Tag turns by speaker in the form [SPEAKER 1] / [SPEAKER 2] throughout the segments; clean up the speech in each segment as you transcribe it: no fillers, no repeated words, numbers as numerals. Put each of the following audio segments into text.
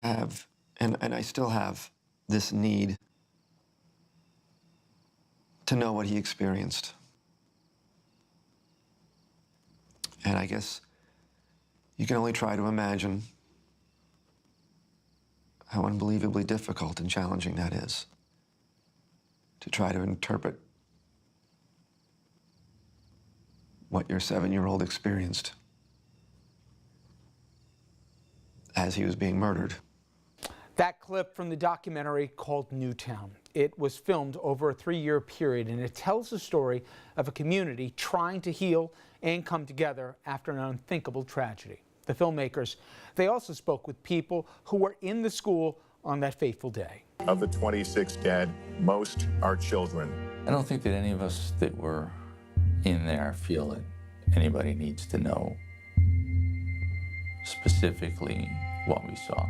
[SPEAKER 1] have, and I still have, this need to know what he experienced. And I guess you can only try to imagine how unbelievably difficult and challenging that is, to try to interpret what your 7-year-old experienced as he was being murdered.
[SPEAKER 2] That clip from the documentary called Newtown. It was filmed over a 3-year period, and it tells the story of a community trying to heal and come together after an unthinkable tragedy. The filmmakers, they also spoke with people who were in the school on that fateful day.
[SPEAKER 3] Of the 26 dead, most are children.
[SPEAKER 4] I don't think that any of us that were in there feel that anybody needs to know specifically what we saw.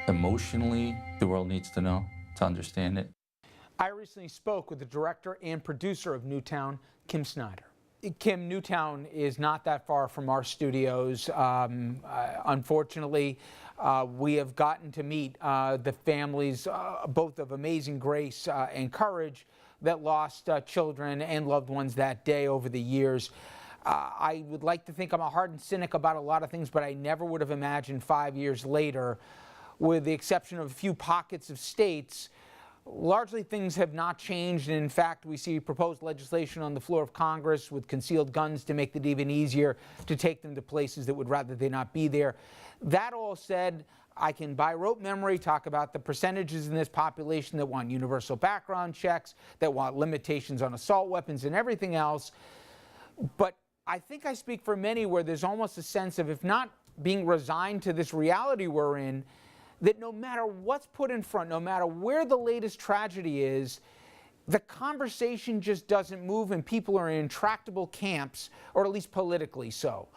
[SPEAKER 4] Emotionally, the world needs to know to understand it.
[SPEAKER 2] I recently spoke with the director and producer of Newtown, Kim Snyder. Kim, Newtown is not that far from our studios. Unfortunately, we have gotten to meet the families, both of Amazing Grace and Courage, that lost children and loved ones that day over the years. I would like to think I'm a hardened cynic about a lot of things, but I never would have imagined 5 years later, with the exception of a few pockets of states, largely things have not changed. And in fact, we see proposed legislation on the floor of Congress with concealed guns to make it even easier to take them to places that would rather they not be there. That all said, I can by rote memory talk about the percentages in this population that want universal background checks, that want limitations on assault weapons and everything else. But I think I speak for many where there's almost a sense of, if not being resigned to this reality we're in, that no matter what's put in front, no matter where the latest tragedy is, the conversation just doesn't move and people are in intractable camps, or at least politically so.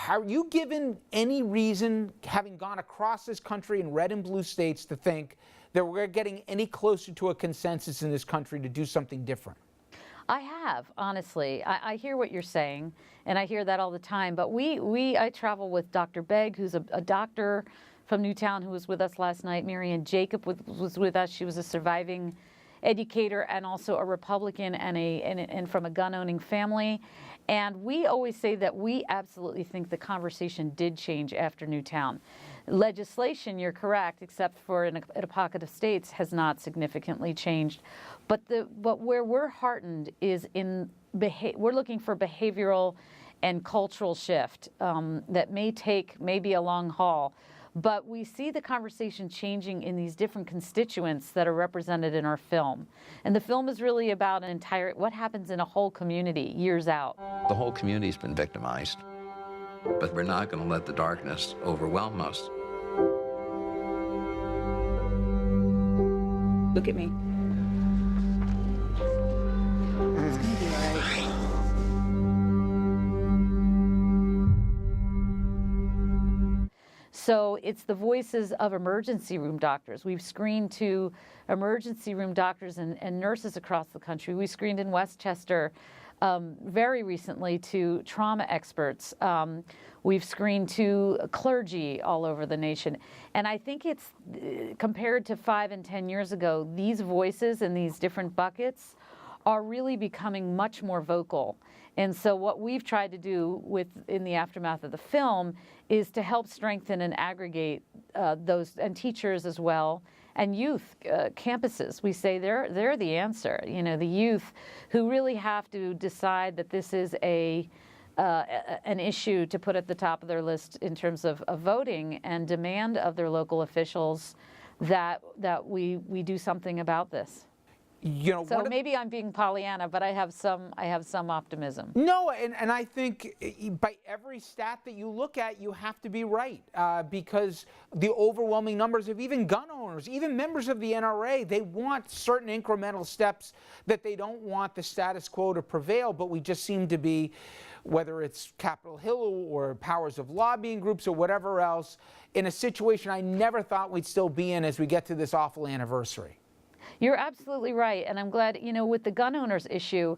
[SPEAKER 2] Are you given any reason, having gone across this country in red and blue states, to think that we're getting any closer to a consensus in this country to do something different?
[SPEAKER 5] I have, honestly. I hear what you're saying, and I hear that all the time. But I travel with Dr. Begg, who's a doctor from Newtown, who was with us last night. Marianne Jacob was with us. She was a surviving educator and also a Republican and from a gun-owning family. And we always say that we absolutely think the conversation did change after Newtown. Legislation, you're correct, except for in a pocket of states, has not significantly changed. But where we're heartened is we're looking for behavioral and cultural shift that may take maybe a long haul. But we see the conversation changing in these different constituents that are represented in our film. And the film is really about what happens in a whole community years out.
[SPEAKER 6] The whole community's been victimized, but we're not going to let the darkness overwhelm us.
[SPEAKER 5] Look at me. It's gonna be all right. So it's the voices of emergency room doctors. We've screened to emergency room doctors and nurses across the country. We screened in Westchester very recently to trauma experts. We've screened to clergy all over the nation. And I think it's, compared to 5 and 10 years ago, these voices in these different buckets are really becoming much more vocal. And so what we've tried to do in the aftermath of the film is to help strengthen and aggregate those, and teachers as well, and youth campuses. We say they're the answer. You know, the youth who really have to decide that this is an issue to put at the top of their list in terms of voting, and demand of their local officials that we do something about this.
[SPEAKER 2] You know,
[SPEAKER 5] so maybe I'm being Pollyanna, but I have some optimism.
[SPEAKER 2] No, and I think by every stat that you look at, you have to be right, because the overwhelming numbers of even gun owners, even members of the NRA, they want certain incremental steps, that they don't want the status quo to prevail. But we just seem to be, whether it's Capitol Hill or powers of lobbying groups or whatever else, in a situation I never thought we'd still be in as we get to this awful anniversary.
[SPEAKER 5] You're absolutely right, and I'm glad, you know, with the gun owners issue,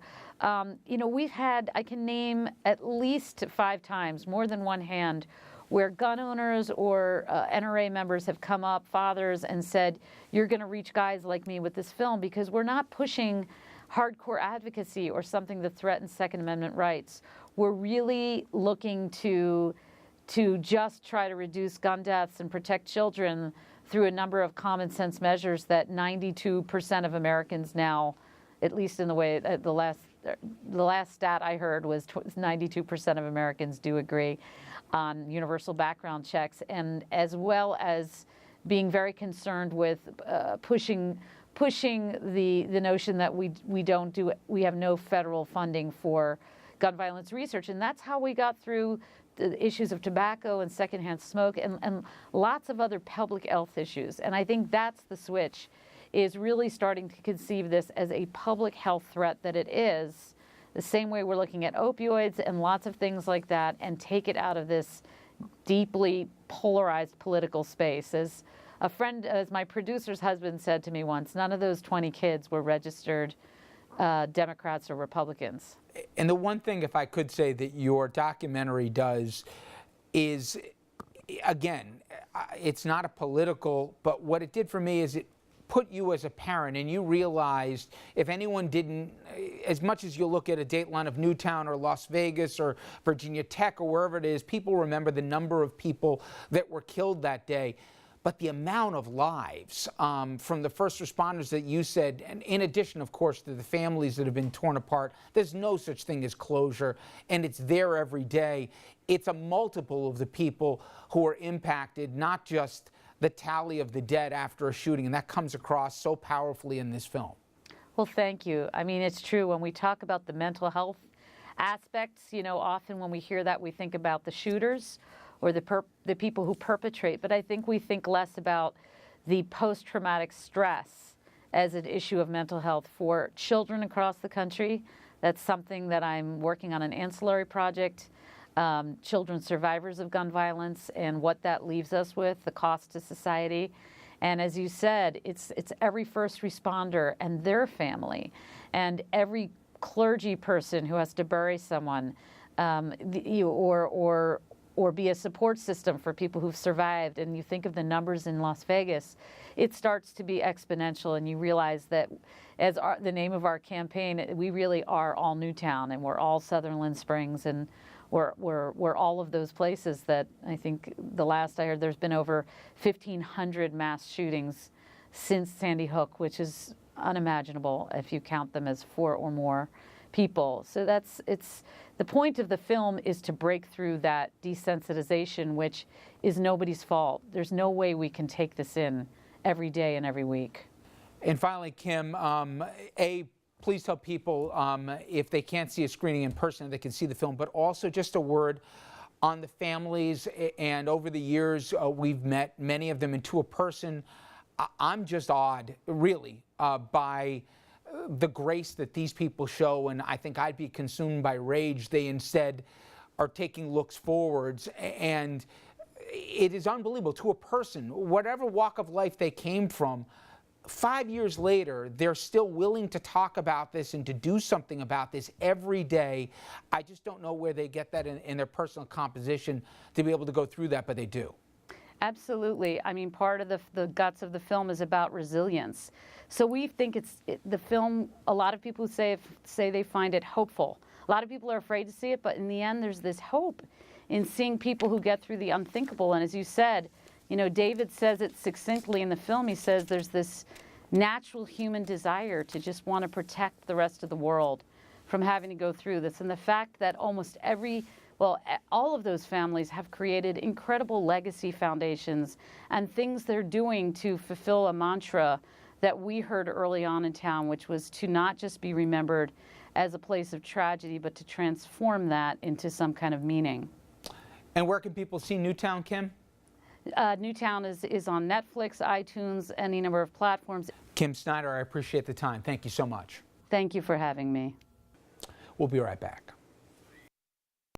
[SPEAKER 5] you know, we've had, I can name at least 5 times, more than one hand, where gun owners or NRA members have come up, fathers, and said, you're going to reach guys like me with this film, because we're not pushing hardcore advocacy or something that threatens Second Amendment rights. We're really looking to just try to reduce gun deaths and protect children through a number of common sense measures that 92% of Americans now, at least in the way the last stat I heard was 92% of Americans do agree on universal background checks, and as well as being very concerned with pushing the notion that we have no federal funding for gun violence research. And that's how we got through the issues of tobacco and secondhand smoke and lots of other public health issues. And I think that's the switch, is really starting to conceive this as a public health threat that it is, the same way we're looking at opioids and lots of things like that, and take it out of this deeply polarized political space. As a friend, as my producer's husband said to me once, none of those 20 kids were registered Democrats or Republicans.
[SPEAKER 2] And the one thing, if I could say, that your documentary does is, again, it's not a political, but what it did for me is it put you as a parent, and you realized, if anyone didn't, as much as you look at a dateline of Newtown or Las Vegas or Virginia Tech or wherever it is, people remember the number of people that were killed that day. But the amount of lives from the first responders that you said, and in addition, of course, to the families that have been torn apart, there's no such thing as closure, and it's there every day. It's a multiple of the people who are impacted, not just the tally of the dead after a shooting, and that comes across so powerfully in this film.
[SPEAKER 5] Well, thank you. I mean, it's true. When we talk about the mental health aspects, you know, often when we hear that, we think about the shooters or the people who perpetrate, but I think we think less about the post-traumatic stress as an issue of mental health for children across the country. That's something that I'm working on an ancillary project, children survivors of gun violence, and what that leaves us with, the cost to society. And as you said, it's every first responder and their family, and every clergy person who has to bury someone, or be a support system for people who've survived. And you think of the numbers in Las Vegas, it starts to be exponential, and you realize that, as the name of our campaign, we really are all Newtown, and we're all Sutherland Springs, and we're all of those places that I think the last I heard, there's been over 1,500 mass shootings since Sandy Hook, which is unimaginable if you count them as 4 or more people. So the point of the film is to break through that desensitization, which is nobody's fault. There's no way we can take this in every day and every week.
[SPEAKER 2] And finally, Kim, please tell people if they can't see a screening in person, they can see the film, but also just a word on the families. And over the years, we've met many of them into a person. I'm just awed, really, by the grace that these people show, and I think I'd be consumed by rage. They instead are taking looks forwards, and it is unbelievable to a person, whatever walk of life they came from. 5 years later, they're still willing to talk about this and to do something about this every day. I just don't know where they get that in their personal composition to be able to go through that, but they do.
[SPEAKER 5] Absolutely. I mean, part of the guts of the film is about resilience. So we think the film, a lot of people say they find it hopeful. A lot of people are afraid to see it, but in the end, there's this hope in seeing people who get through the unthinkable. And as you said, you know, David says it succinctly in the film. He says there's this natural human desire to just want to protect the rest of the world from having to go through this. And the fact that almost all of those families have created incredible legacy foundations and things they're doing to fulfill a mantra that we heard early on in town, which was to not just be remembered as a place of tragedy, but to transform that into some kind of meaning.
[SPEAKER 2] And where can people see Newtown, Kim?
[SPEAKER 5] Newtown is on Netflix, iTunes, any number of platforms.
[SPEAKER 2] Kim Snyder, I appreciate the time. Thank you so much.
[SPEAKER 5] Thank you for having me.
[SPEAKER 2] We'll be right back.